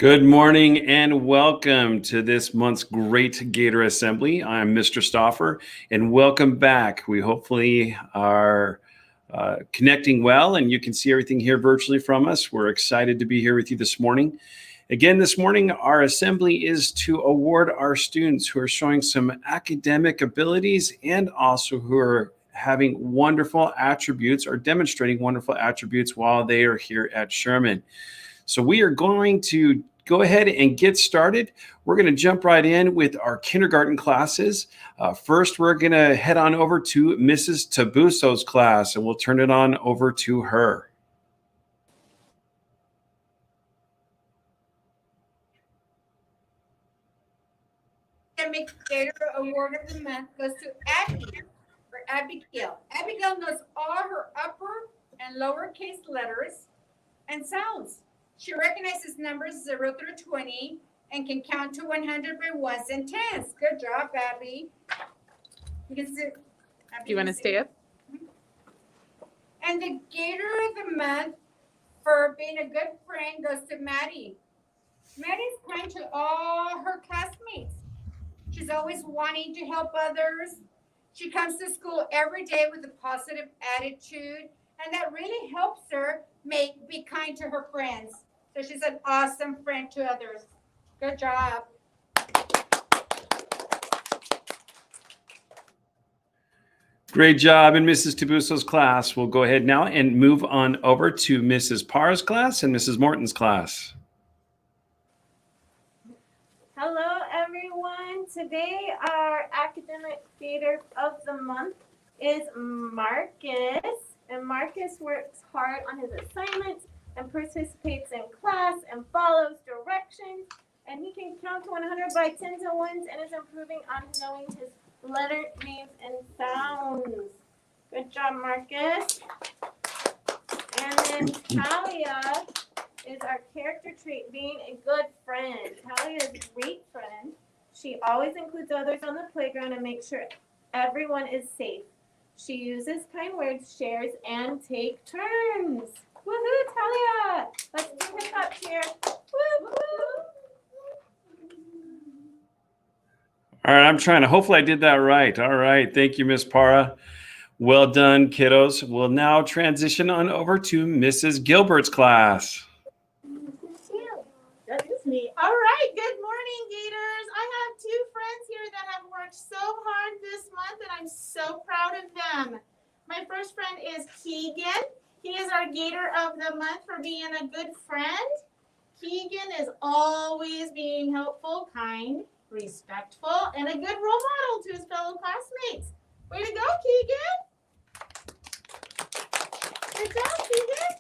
Good morning and welcome to this month's Great Gator Assembly. I'm Mr. Stauffer and welcome back. We hopefully are connecting well and you can see everything here virtually from us. We're excited to be here with you this morning. Again, this morning, our assembly is to award our students who are showing some academic abilities and also who are having wonderful attributes or demonstrating wonderful attributes while they are here at Sherman. So we are going to go ahead and get started. We're going to jump right in with our kindergarten classes. First, we're going to head on over to Mrs. Tabuso's class, and we'll turn it on over to her. Academic Gator Award of the Month goes to Abby for Abigail. Abigail knows all her upper and lowercase letters and sounds. She recognizes numbers 0 through 20 and can count to 100 by ones and tens. Good job, Abby. You can sit. Do you want to stay up? And the Gator of the Month for being a good friend goes to Maddie. Maddie's kind to all her classmates. She's always wanting to help others. She comes to school every day with a positive attitude, and that really helps her be kind to her friends. So she's an awesome friend to others. Good job. Great job in Mrs. Tabuso's class. We'll go ahead now and move on over to Mrs. Parr's class and Mrs. Morton's class. Hello, everyone. Today, our academic gator of the month is Marcus. And Marcus works hard on his assignments and participates in class and follows directions. And he can count to 100 by tens and ones and is improving on knowing his letter names and sounds. Good job, Marcus. And then Talia is our character trait, being a good friend. Talia is a great friend. She always includes others on the playground and makes sure everyone is safe. She uses kind words, shares, and take turns. Woohoo, Talia! Let's do hip hop cheer. Woo woo! All right, I'm trying to, hopefully I did that right. All right, thank you, Miss Parra. Well done, kiddos. We'll now transition on over to Mrs. Gilbert's class. That is me. All right. Good morning, Gators. I have two friends here that have worked so hard this month, and I'm so proud of them. My first friend is Keegan. He is our Gator of the Month for being a good friend. Keegan is always being helpful, kind, respectful, and a good role model to his fellow classmates. Way to go, Keegan. Good job, Keegan.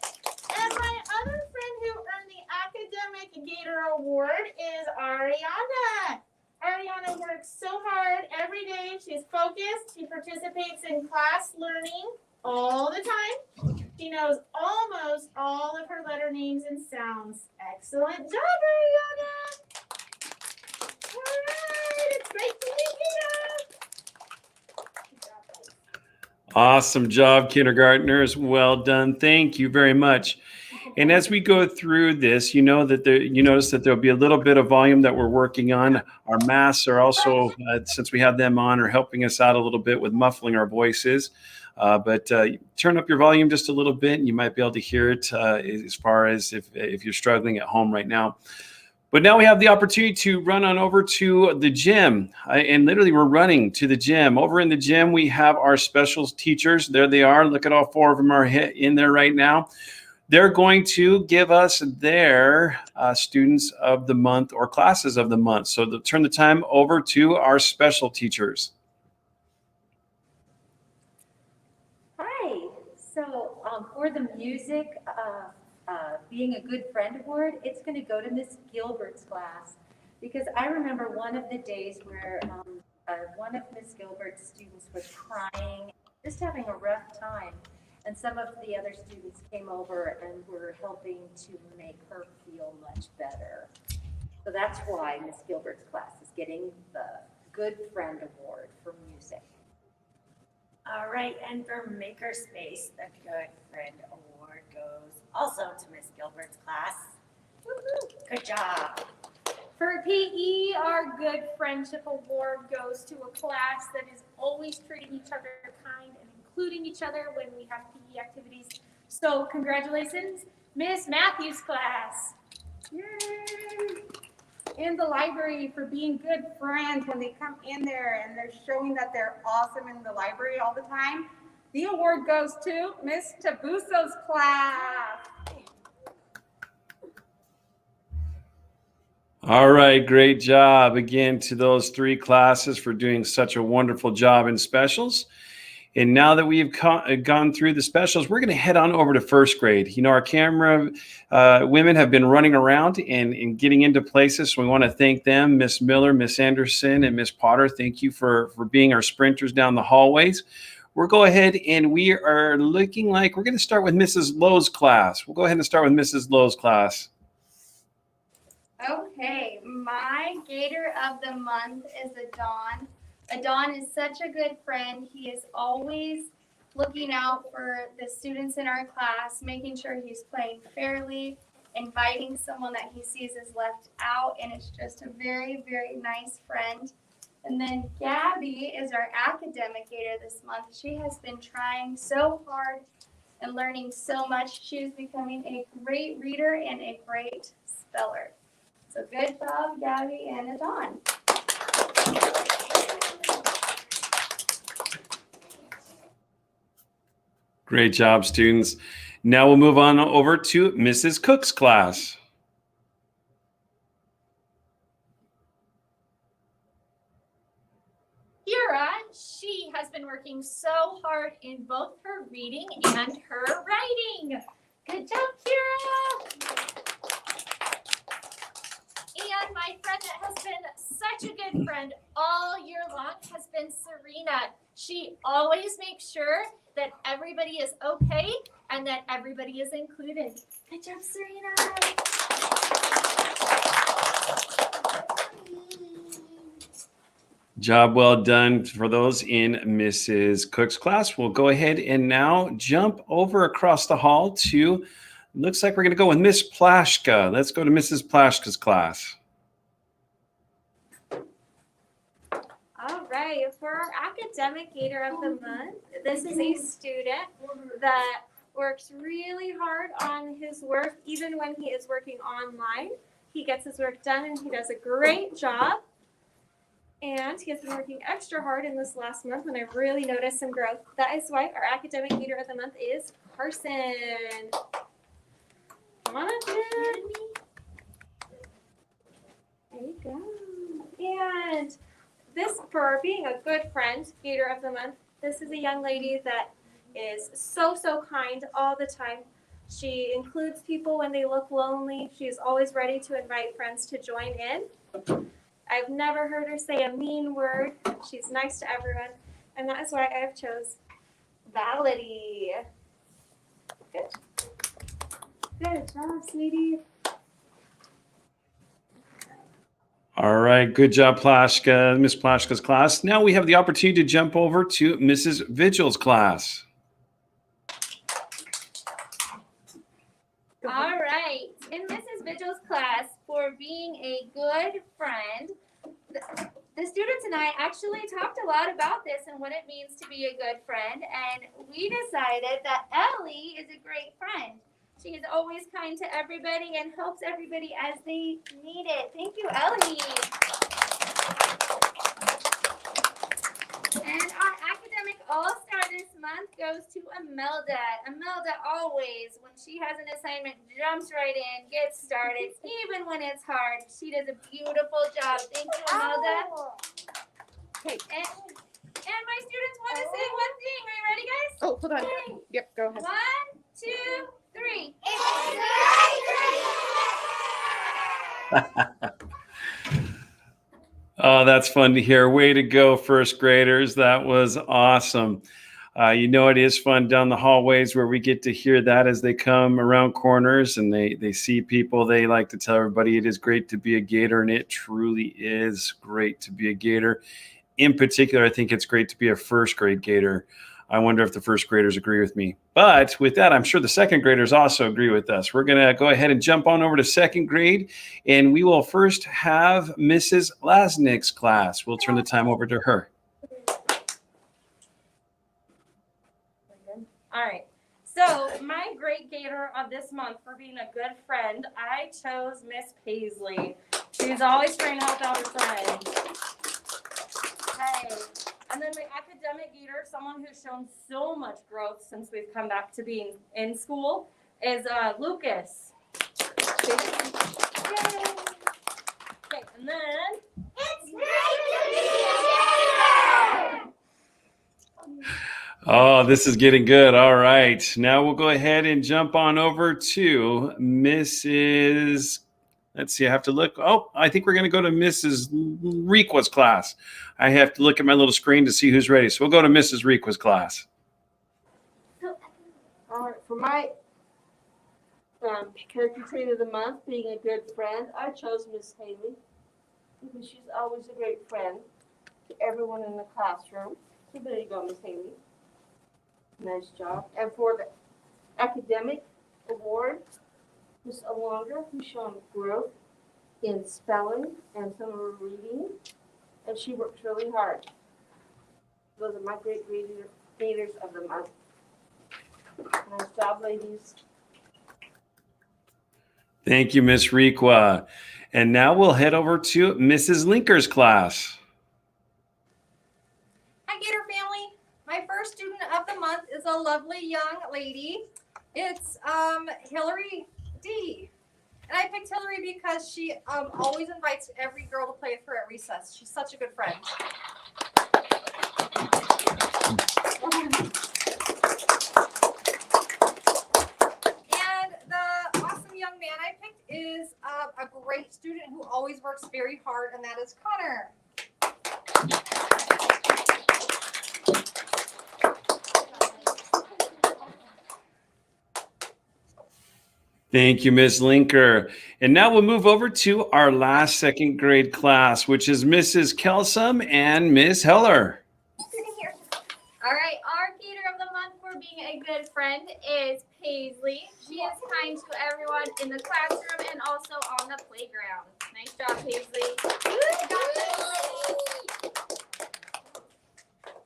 And my other friend who earned the Academic Gator Award is Ariana. Ariana works so hard every day. She's focused. She participates in class learning all the time. She knows almost all of her letter names and sounds. Excellent job, Ariana. All right, it's great to meet you. Awesome job, kindergartners. Well done. Thank you very much. And as we go through this, you know that you notice that there'll be a little bit of volume that we're working on. Our masks are also, since we have them on, are helping us out a little bit with muffling our voices. But turn up your volume just a little bit, and you might be able to hear it as far as if you're struggling at home right now. But now we have the opportunity to run on over to the gym. And literally, we're running to the gym. Over in the gym, we have our special teachers. There they are. Look at all four of them are in there right now. They're going to give us their students of the month or classes of the month. So they'll turn the time over to our special teachers. Hi. So for the music, being a good friend award, it's going to go to Miss Gilbert's class, because I remember one of the days where one of Miss Gilbert's students was crying, just having a rough time. And some of the other students came over and were helping to make her feel much better. So that's why Miss Gilbert's class is getting the Good Friend Award for music. All right, and for Makerspace, the Good Friend Award goes also to Miss Gilbert's class. Good job. For PE, our Good Friendship Award goes to a class that is always treating each other kind and including each other when we have PE activities. So congratulations, Miss Matthews class. Yay! In the library for being good friends when they come in there and they're showing that they're awesome in the library all the time. The award goes to Miss Tabuso's class. All right, great job again to those three classes for doing such a wonderful job in specials. And now that we've gone through the specials, we're going to head on over to first grade. You know, our camera women have been running around and getting into places, so we want to thank them, Miss Miller, Miss Anderson, and Miss Potter. Thank you for being our sprinters down the hallways. We'll go ahead and we are looking like we're going to start with Mrs. Lowe's class. We'll go ahead and start with Mrs. Lowe's class. Okay, my Gator of the month is Adon. Adon is such a good friend. He is always looking out for the students in our class, making sure he's playing fairly, inviting someone that he sees is left out, and it's just a very, very nice friend. And then Gabby is our academic Gator this month. She has been trying so hard and learning so much. She is becoming a great reader and a great speller. So good job, Gabby and Adon. Great job, students. Now we'll move on over to Mrs. Cook's class. Kira, she has been working so hard in both her reading and her writing. Good job, Kira. And my friend that has been such a good friend all year long has been Serena. She always makes sure that everybody is okay and that everybody is included. Good job, Serena. Job well done for those in Mrs. Cook's class. We'll go ahead and now jump over across the hall to, looks like we're going to go with Miss Plaschka. Let's go to Mrs. Plaschka's class. All right, for our academic Gator of the month, this is a student that works really hard on his work, even when he is working online. He gets his work done and he does a great job. And he has been working extra hard in this last month when I've really noticed some growth. That is why our academic Gator of the month is Carson. Come on up, kid. There you go. And this, for being a good friend, Gator of the month, this is a young lady that is so kind all the time. She includes people when they look lonely. She's always ready to invite friends to join in. I've never heard her say a mean word. She's nice to everyone. And that is why I have chose Validity. Good. Good job, sweetie. All right, good job, Plaschka, Miss Plaschka's class. Now we have the opportunity to jump over to Mrs. Vigil's class. All right, in Mrs. Vigil's class, for being a good friend, the students and I actually talked a lot about this and what it means to be a good friend, and we decided that Ellie is a great friend. She is always kind to everybody and helps everybody as they need it. Thank you, Ellie. And our academic all-star this month goes to Imelda. Imelda always, when she has an assignment, jumps right in, gets started, even when it's hard. She does a beautiful job. Thank you, Imelda. Okay. And my students want to say one thing. Are you ready, guys? Oh, hold on. Okay. Yep, go ahead. 1, 2, 3. Oh, that's fun to hear. Way to go, first graders. That was awesome. You know, it is fun down the hallways where we get to hear that as they come around corners and they see people. They like to tell everybody it is great to be a Gator, and it truly is great to be a Gator. In particular, I think it's great to be a first grade Gator. I wonder if the first graders agree with me. But with that, I'm sure the second graders also agree with us. We're going to go ahead and jump on over to second grade, and we will first have Mrs. Lasnick's class. We'll turn the time over to her. All right. So my great gator of this month for being a good friend, I chose Miss Paisley. She's always trying to help out her friends. Hey. And then my academic gator, someone who's shown so much growth since we've come back to being in school, is Lucas. Yay. Okay, and then It's great to be a gator! Oh, this is getting good. All right. Now we'll go ahead and jump on over to Mrs. Let's see. I have to look. Oh, I think we're going to go to Mrs. Requa's class. I have to look at my little screen to see who's ready. So we'll go to Mrs. Requa's class. All right, for my character trait of the month, being a good friend, I chose Miss Haley because she's always a great friend to everyone in the classroom. So there you go, Miss Haley. Nice job. And for the academic award, Miss Alondra, who's shown growth in spelling and some of her reading, and she works really hard. Those are my great gators of the month. Nice job, ladies. Thank you, Miss Requa. And now we'll head over to Mrs. Linker's class. Hi, Gator family. My first student of the month is a lovely young lady. It's Hillary D. And I picked Hillary because she always invites every girl to play with her at recess. She's such a good friend. And the awesome young man I picked is a great student who always works very hard, and that is Connor. Thank you, Ms. Linker. And now we'll move over to our last second grade class, which is Mrs. Kelsom and Ms. Heller. All right, our gator of the month for being a good friend is Paisley. She is kind to everyone in the classroom and also on the playground. Nice job, Paisley.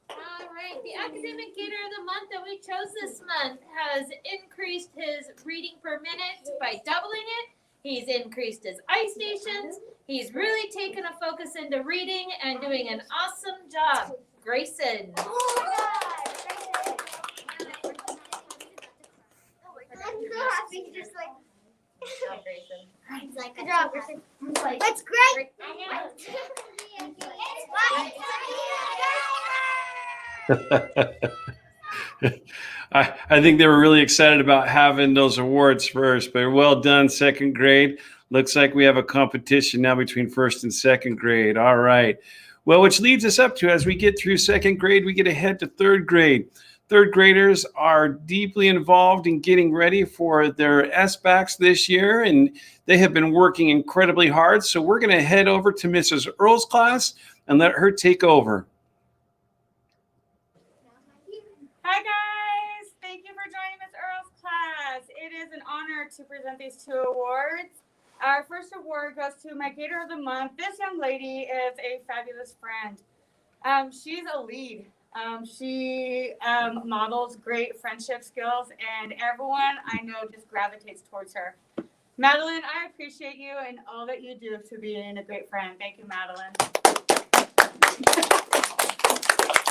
All right, the academic gator of the month that we chose this month has increased his reading per minute by doubling it. He's increased his eye stations. He's really taken a focus into reading and doing an awesome job. Grayson. Just like, Good job, Grayson. like good job, Grayson. That's great. I think they were really excited about having those awards first, but well done, second grade. Looks like we have a competition now between first and second grade. All right. Well, which leads us up to, as we get through second grade, we get ahead to third grade. Third graders are deeply involved in getting ready for their SBACs this year, and they have been working incredibly hard. So we're going to head over to Mrs. Earle's class and let her take over. Hi guys, thank you for joining Miss Earle's class. It is an honor to present these two awards. Our first award goes to my Gator of the Month. This young lady is a fabulous friend. She's a lead. She models great friendship skills, and everyone I know just gravitates towards her. Madeline, I appreciate you and all that you do to being a great friend. Thank you, Madeline.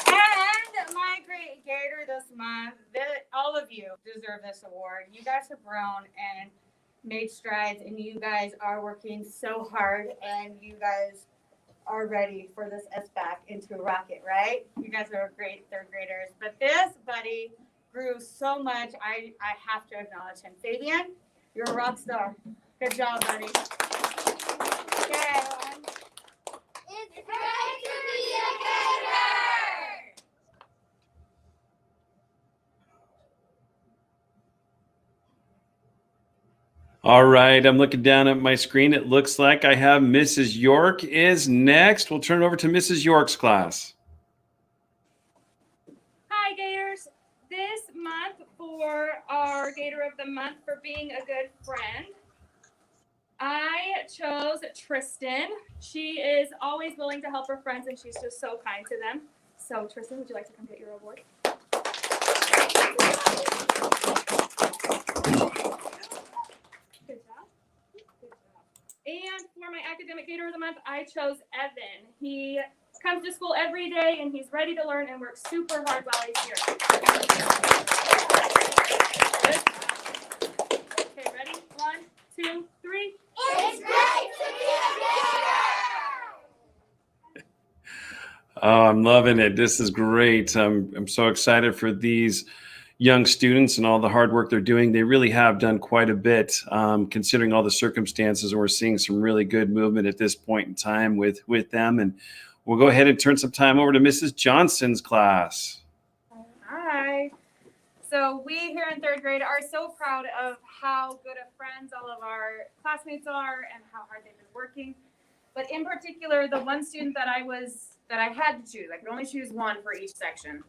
And my great Gator this month, all of you deserve this award. You guys have grown and made strides, and you guys are working so hard, and you guys are ready for this SBAC into rocket, right? You guys are great third graders. But this buddy grew so much, I have to acknowledge him. Fabian, you're a rock star. Good job, buddy. Okay. It's great to be a gator! All right, I'm looking down at my screen. It looks like I have Mrs. York is next. We'll turn it over to Mrs. York's class. Hi, Gators. for our Gator of the Month for being a good friend, I chose Tristan. She is always willing to help her friends, and she's just so kind to them. So, Tristan, would you like to come get your award? Good job. Good job. And for my Academic Gator of the Month, I chose Evan. He comes to school every day, and he's ready to learn and works super hard while he's here. Good. Okay, ready? 1, 2, 3. It's great to be a Gator! Oh, I'm loving it. This is great. I'm so excited for these young students and all the hard work they're doing. They really have done quite a bit, considering all the circumstances. And we're seeing some really good movement at this point in time with them. And we'll go ahead and turn some time over to Mrs. Johnson's class. Hi. So we here in 3rd grade are so proud of how good of friends all of our classmates are and how hard they've been working. But in particular, the one student that I had to choose, I could only choose one for each section.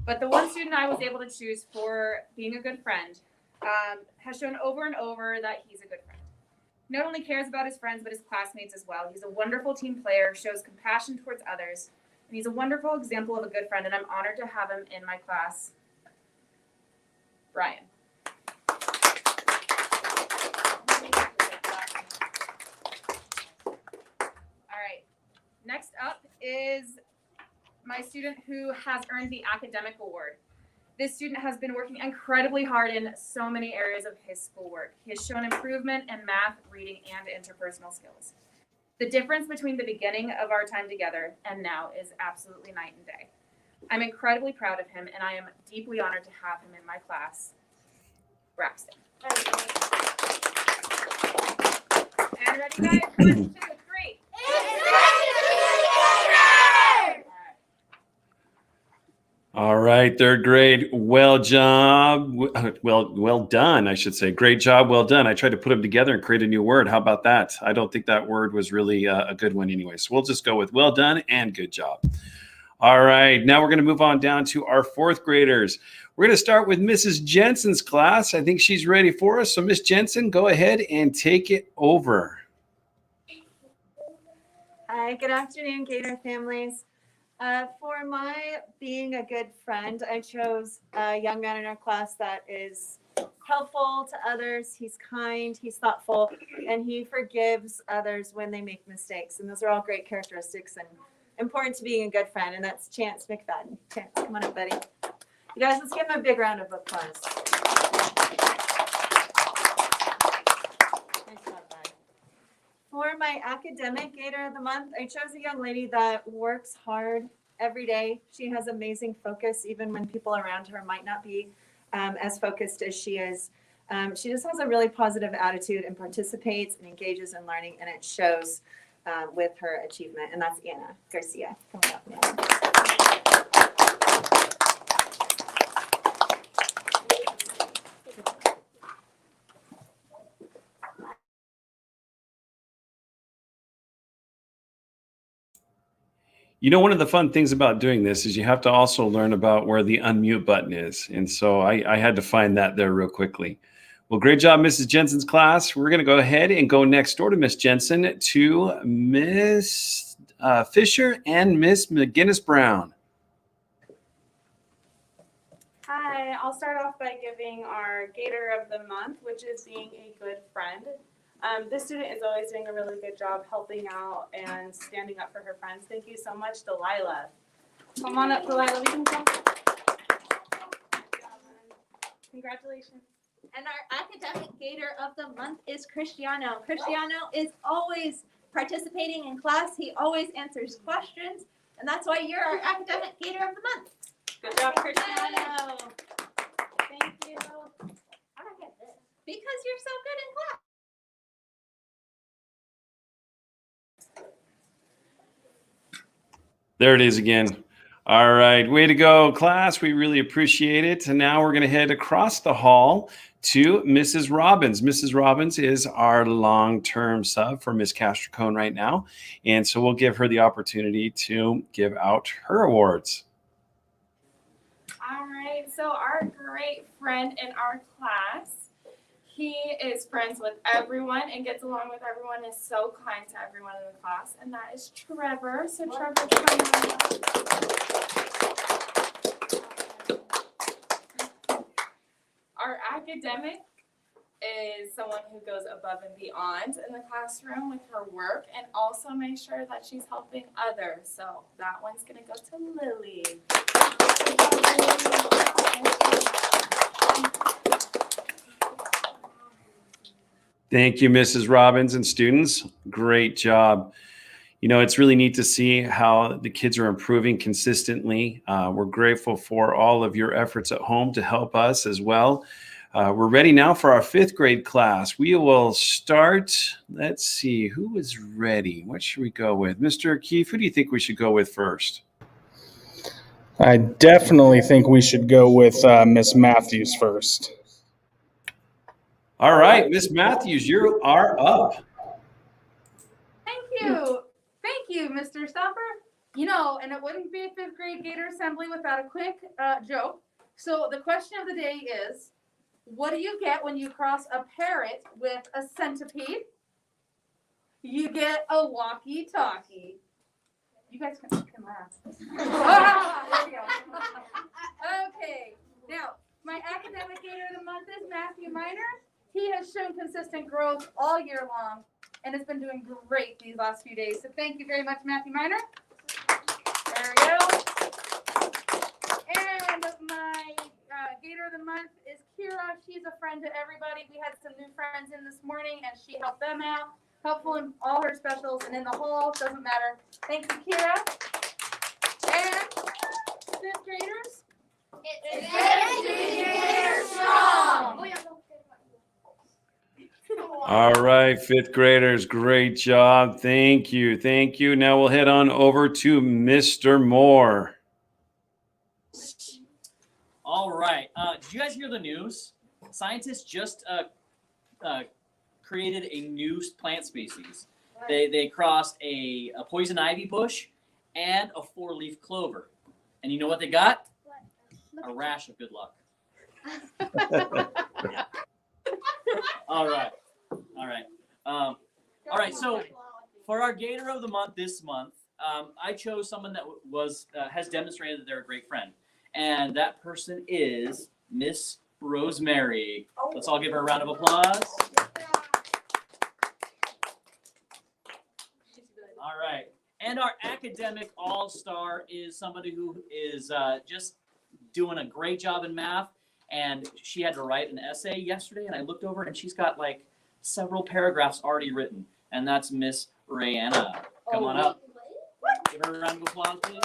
But the one student I was able to choose for being a good friend has shown over and over that he's a good friend. He not only cares about his friends, but his classmates as well. He's a wonderful team player, shows compassion towards others, and he's a wonderful example of a good friend, and I'm honored to have him in my class. Brian. All right. Next up is my student who has earned the academic award. This student has been working incredibly hard in so many areas of his schoolwork. He has shown improvement in math, reading, and interpersonal skills. The difference between the beginning of our time together and now is absolutely night and day. I'm incredibly proud of him, and I am deeply honored to have him in my class. Braxton. And ready, guys? 1, 2, 3. It's great to be a Gator! All right, 3rd grade. Well done, I should say. Great job, well done. I tried to put them together and create a new word. How about that? I don't think that word was really a good one anyway. So we'll just go with well done and good job. All right, now we're going to move on down to our 4th graders. We're going to start with Mrs. Jensen's class. I think she's ready for us. So Miss Jensen, go ahead and take it over. Hi, good afternoon, Gator families. For my being a good friend, I chose a young man in our class that is helpful to others. He's kind, he's thoughtful, and he forgives others when they make mistakes. And those are all great characteristics and important to being a good friend. And that's Chance McFadden. Chance, come on up, buddy. You guys, let's give him a big round of applause. Nice job, bud. For my academic Gator of the Month, I chose a young lady that works hard every day. She has amazing focus, even when people around her might not be as focused as she is. She just has a really positive attitude and participates and engages in learning, and it shows with her achievement. And that's Anna Garcia. Coming up, Anna. You know, one of the fun things about doing this is you have to also learn about where the unmute button is. And so I had to find that there real quickly. Well, great job, Mrs. Jensen's class. We're going to go ahead and go next door to Miss Jensen to Miss Fisher and Miss McGinnis Brown. Hi, I'll start off by giving our Gator of the Month, which is being a good friend. This student is always doing a really good job helping out and standing up for her friends. Thank you so much, Delilah. Come on up, Delilah. We can come. Congratulations. And our academic Gator of the Month is Cristiano. Cristiano is always participating in class. He always answers questions, and that's why you're our academic Gator of the Month. Good job, Cristiano. Thank you. How did I get this? Because you're so good in class. There it is again. All right, way to go, class. We really appreciate it. And now we're going to head across the hall to Mrs. Robbins. Mrs. Robbins is our long-term sub for Miss Castricone right now. And so we'll give her the opportunity to give out her awards. All right, so our great friend in our class, he is friends with everyone and gets along with everyone, is so kind to everyone in the class, and that is Trevor. So Trevor, come on. Our academic is someone who goes above and beyond in the classroom with her work and also makes sure that she's helping others. So that one's gonna go to Lily. Thank you, Mrs. Robbins and students. Great job. You know, it's really neat to see how the kids are improving consistently. We're grateful for all of your efforts at home to help us as well. We're ready now for our 5th grade class. We will start, let's see, who is ready? What should we go with? Mr. Keefe, who do you think we should go with first? I definitely think we should go with Miss Matthews first. All right, Miss Matthews, you are up. Thank you. Thank you, Mr. Stopper. You know, and it wouldn't be a 5th grade Gator Assembly without a quick joke. So the question of the day is, what do you get when you cross a parrot with a centipede? You get a walkie-talkie. You guys can laugh. There we go. Okay, now, my academic Gator of the Month is Matthew Miner. He has shown consistent growth all year long and has been doing great these last few days. So thank you very much, Matthew Miner. There we go. And my Gator of the Month is Kira. She's a friend to everybody. We had some new friends in this morning and she helped them out. Helpful in all her specials and in the hall, doesn't matter. Thank you, Kira. And 5th graders. It's 5th Gator strong. All right, 5th graders, great job. Thank you. Thank you. Now we'll head on over to Mr. Moore. All right. Did you guys hear the news? Scientists just created a new plant species. They crossed a poison ivy bush and a 4-leaf clover. And you know what they got? A rash of good luck. All right. All right. So for our Gator of the Month this month, I chose someone that has demonstrated that they're a great friend. And that person is Miss Rosemary. Let's all give her a round of applause. All right. And our academic all-star is somebody who is just doing a great job in math. And she had to write an essay yesterday, and I looked over, and she's got like several paragraphs already written. And that's Miss Rayanna. Come on up. Give her a round of applause, please.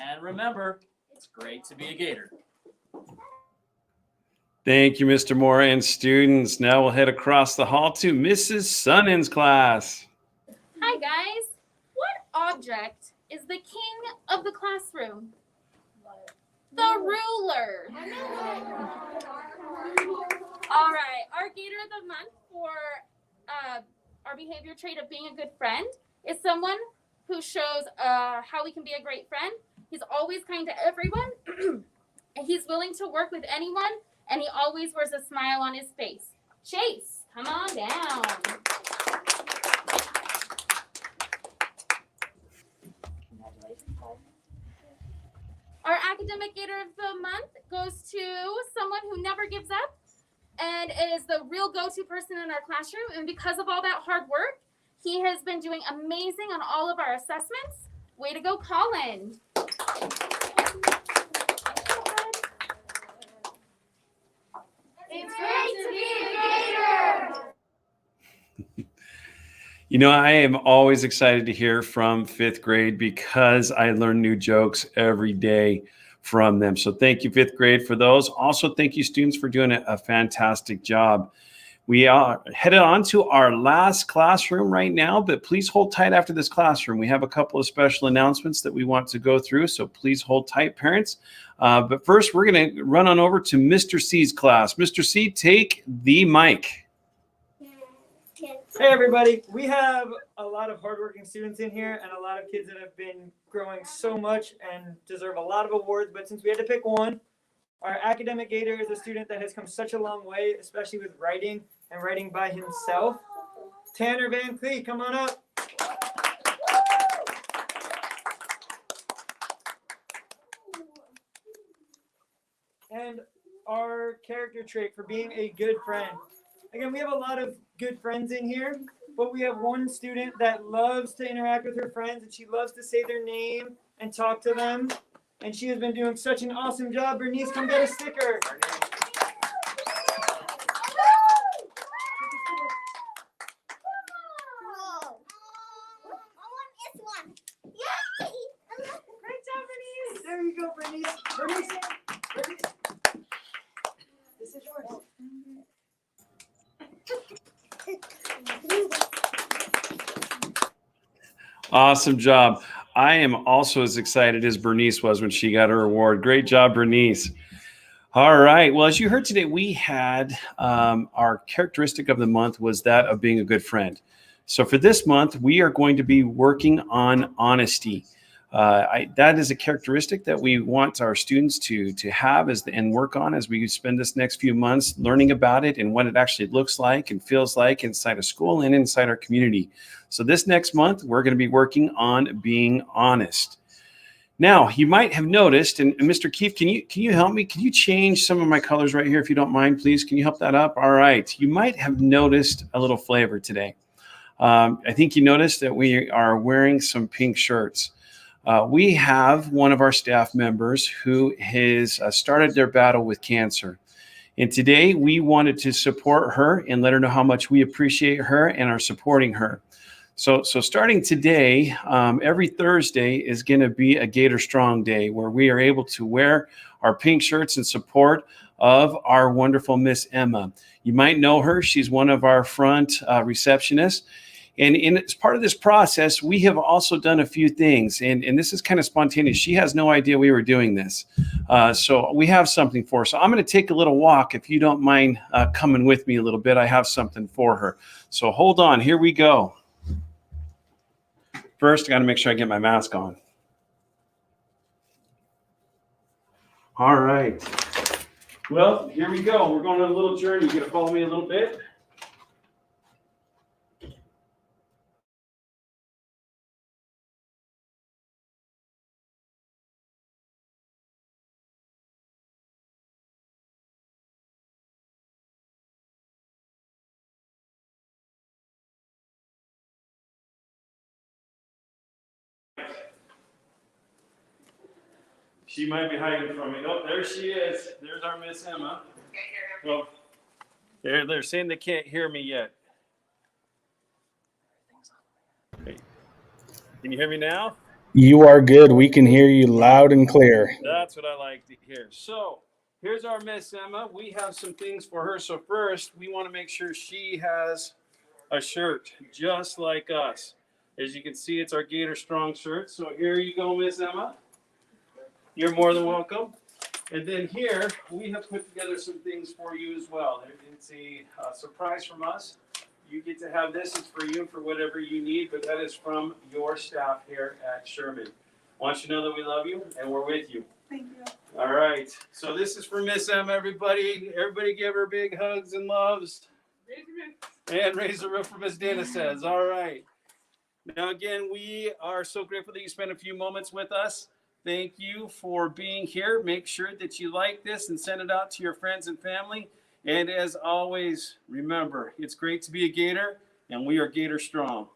And remember, it's great to be a Gator. Thank you, Mr. Moore and students. Now we'll head across the hall to Mrs. Sonnen's class. Hi, guys. What object is the king of the classroom? The ruler. All right. Our Gator of the Month for our behavior trait of being a good friend is someone who shows how we can be a great friend. He's always kind to everyone. And he's willing to work with anyone. And he always wears a smile on his face. Chase, come on down. Our academic Gator of the Month goes to someone who never gives up and is the real go-to person in our classroom. And because of all that hard work, he has been doing amazing on all of our assessments. Way to go, Colin. It's great to be a Gator. You know, I am always excited to hear from 5th grade because I learn new jokes every day from them. So thank you, 5th grade, for those. Also, thank you, students, for doing a fantastic job. We are headed on to our last classroom right now, but please hold tight after this classroom. We have a couple of special announcements that we want to go through, so please hold tight, parents. But first, we're going to run on over to Mr. C's class. Mr. C, take the mic. Hey everybody, we have a lot of hardworking students in here and a lot of kids that have been growing so much and deserve a lot of awards, but since we had to pick one, our academic gator is a student that has come such a long way, especially with writing and writing by himself. Tanner Van Clee, come on up. And our character trait for being a good friend. Again, we have a lot of good friends in here, but we have one student that loves to interact with her friends and she loves to say their name and talk to them. And she has been doing such an awesome job. Bernice, come get a sticker. Great job, Bernice. There you go, Bernice. Bernice. This is yours. Awesome job. I am also as excited as Bernice was when she got her award. Great job, Bernice. All right. Well, as you heard today, we had our characteristic of the month was that of being a good friend. So for this month, we are going to be working on honesty. That is a characteristic that we want our students to have and work on as we spend this next few months learning about it and what it actually looks like and feels like inside a school and inside our community. So this next month, we're going to be working on being honest. Now, you might have noticed, and Mr. Keefe, can you help me? Can you change some of my colors right here if you don't mind, please? Can you help that up? All right. You might have noticed a little flavor today. I think you noticed that we are wearing some pink shirts. We have one of our staff members who has started their battle with cancer. And today we wanted to support her and let her know how much we appreciate her and are supporting her. So starting today, every Thursday is going to be a Gator Strong Day where we are able to wear our pink shirts in support of our wonderful Miss Emma. You might know her. She's one of our front receptionists. And as part of this process, we have also done a few things. And this is kind of spontaneous. She has no idea we were doing this. So we have something for her. So I'm going to take a little walk. If you don't mind coming with me a little bit, I have something for her. So hold on. Here we go. First, I got to make sure I get my mask on. All right. Well, here we go. We're going on a little journey. You got to follow me a little bit. She might be hiding from me. Oh, there she is. There's our Miss Emma. Well, they're saying they can't hear me yet. Hey. Can you hear me now? You are good. We can hear you loud and clear. That's what I like to hear. So here's our Miss Emma. We have some things for her. So first, we want to make sure she has a shirt just like us. As you can see, it's our Gator Strong shirt. So here you go, Miss Emma. You're more than welcome. And then here, we have put together some things for you as well. It's a surprise from us. You get to have this. It's for you for whatever you need, but that is from your staff here at Sherman. I want you to know that we love you and we're with you. Thank you. All right. So this is for Miss Emma, everybody. Everybody give her big hugs and loves. And raise the roof for Miss Dennis says. All right. Now, again, we are so grateful that you spent a few moments with us. Thank you for being here. Make sure that you like this and send it out to your friends and family. And as always, remember, it's great to be a Gator, and we are Gator Strong.